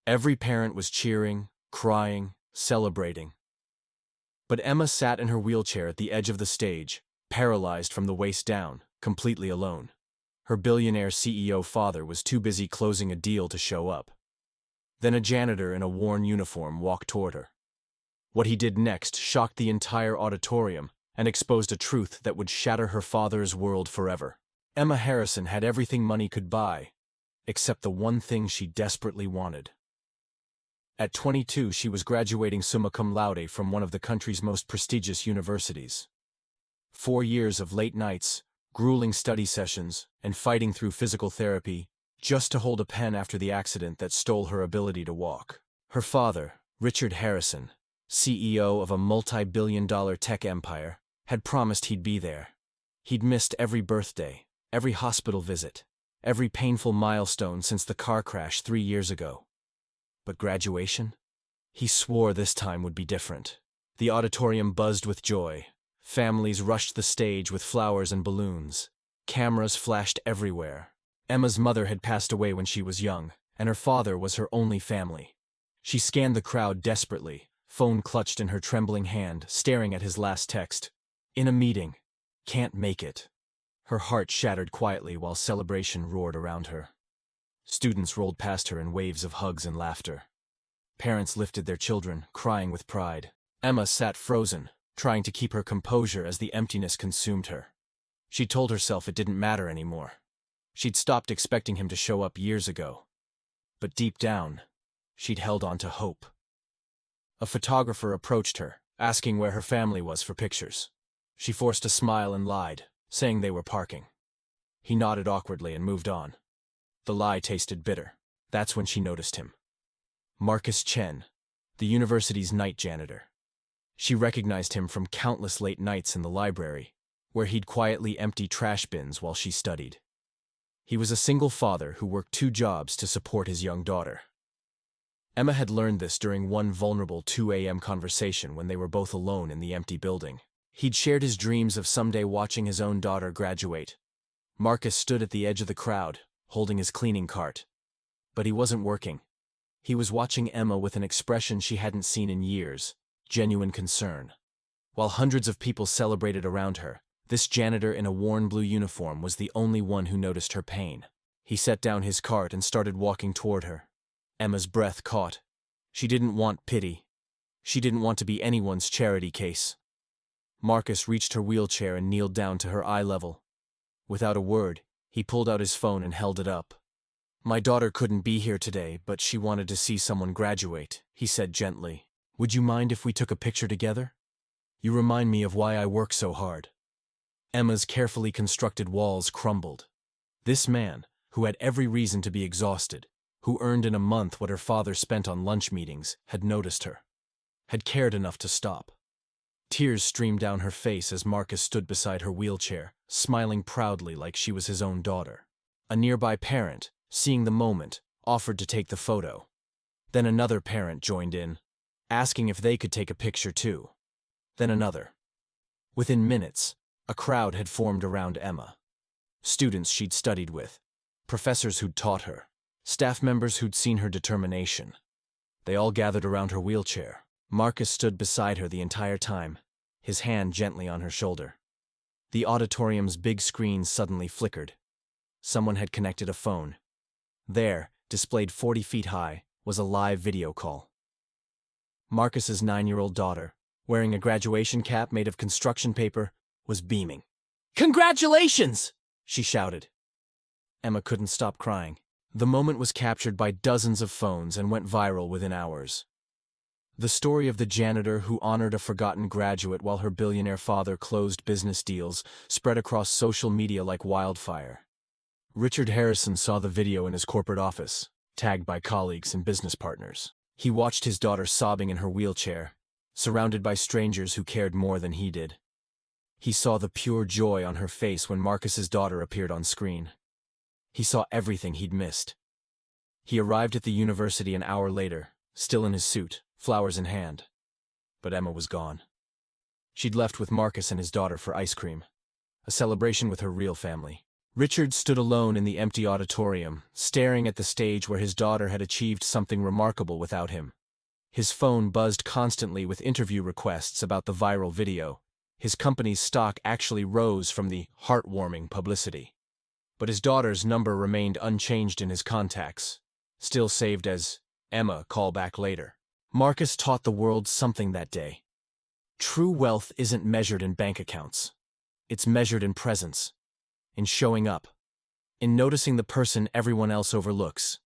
Every parent was cheering, crying, celebrating. But Emma sat in her wheelchair at the edge of the stage, paralyzed from the waist down, completely alone. Her billionaire CEO father was too busy closing a deal to show up. Then a janitor in a worn uniform walked toward her. What he did next shocked the entire auditorium and exposed a truth that would shatter her father's world forever. Emma Harrison had everything money could buy, except the one thing she desperately wanted. At 22, she was graduating summa cum laude from one of the country's most prestigious universities. 4 years of late nights, grueling study sessions, and fighting through physical therapy, just to hold a pen after the accident that stole her ability to walk. Her father, Richard Harrison, CEO of a multi-billion-dollar tech empire, had promised he'd be there. He'd missed every birthday, every hospital visit, every painful milestone since the car crash 3 years ago. But graduation? He swore this time would be different. The auditorium buzzed with joy. Families rushed the stage with flowers and balloons. Cameras flashed everywhere. Emma's mother had passed away when she was young, and her father was her only family. She scanned the crowd desperately, phone clutched in her trembling hand, staring at his last text. In a meeting. Can't make it. Her heart shattered quietly while celebration roared around her. Students rolled past her in waves of hugs and laughter. Parents lifted their children, crying with pride. Emma sat frozen, trying to keep her composure as the emptiness consumed her. She told herself it didn't matter anymore. She'd stopped expecting him to show up years ago. But deep down, she'd held on to hope. A photographer approached her, asking where her family was for pictures. She forced a smile and lied, saying they were parking. He nodded awkwardly and moved on. The lie tasted bitter. That's when she noticed him. Marcus Chen, the university's night janitor. She recognized him from countless late nights in the library, where he'd quietly empty trash bins while she studied. He was a single father who worked 2 jobs to support his young daughter. Emma had learned this during one vulnerable 2 a.m. conversation when they were both alone in the empty building. He'd shared his dreams of someday watching his own daughter graduate. Marcus stood at the edge of the crowd, holding his cleaning cart. But he wasn't working. He was watching Emma with an expression she hadn't seen in years, genuine concern. While hundreds of people celebrated around her, this janitor in a worn blue uniform was the only one who noticed her pain. He set down his cart and started walking toward her. Emma's breath caught. She didn't want pity. She didn't want to be anyone's charity case. Marcus reached her wheelchair and kneeled down to her eye level. Without a word, he pulled out his phone and held it up. "My daughter couldn't be here today, but she wanted to see someone graduate," he said gently. "Would you mind if we took a picture together? You remind me of why I work so hard." Emma's carefully constructed walls crumbled. This man, who had every reason to be exhausted, who earned in a month what her father spent on lunch meetings, had noticed her. Had cared enough to stop. Tears streamed down her face as Marcus stood beside her wheelchair, smiling proudly like she was his own daughter. A nearby parent, seeing the moment, offered to take the photo. Then another parent joined in, asking if they could take a picture too. Then another. Within minutes, a crowd had formed around Emma. Students she'd studied with, professors who'd taught her, staff members who'd seen her determination. They all gathered around her wheelchair. Marcus stood beside her the entire time, his hand gently on her shoulder. The auditorium's big screen suddenly flickered. Someone had connected a phone. There, displayed 40 feet high, was a live video call. Marcus's 9-year-old daughter, wearing a graduation cap made of construction paper, was beaming. "Congratulations!" she shouted. Emma couldn't stop crying. The moment was captured by dozens of phones and went viral within hours. The story of the janitor who honored a forgotten graduate while her billionaire father closed business deals spread across social media like wildfire. Richard Harrison saw the video in his corporate office, tagged by colleagues and business partners. He watched his daughter sobbing in her wheelchair, surrounded by strangers who cared more than he did. He saw the pure joy on her face when Marcus's daughter appeared on screen. He saw everything he'd missed. He arrived at the university an hour later, still in his suit, flowers in hand. But Emma was gone. She'd left with Marcus and his daughter for ice cream, a celebration with her real family. Richard stood alone in the empty auditorium, staring at the stage where his daughter had achieved something remarkable without him. His phone buzzed constantly with interview requests about the viral video. His company's stock actually rose from the heartwarming publicity. But his daughter's number remained unchanged in his contacts, still saved as Emma, call back later. Marcus taught the world something that day. True wealth isn't measured in bank accounts. It's measured in presence, in showing up, in noticing the person everyone else overlooks.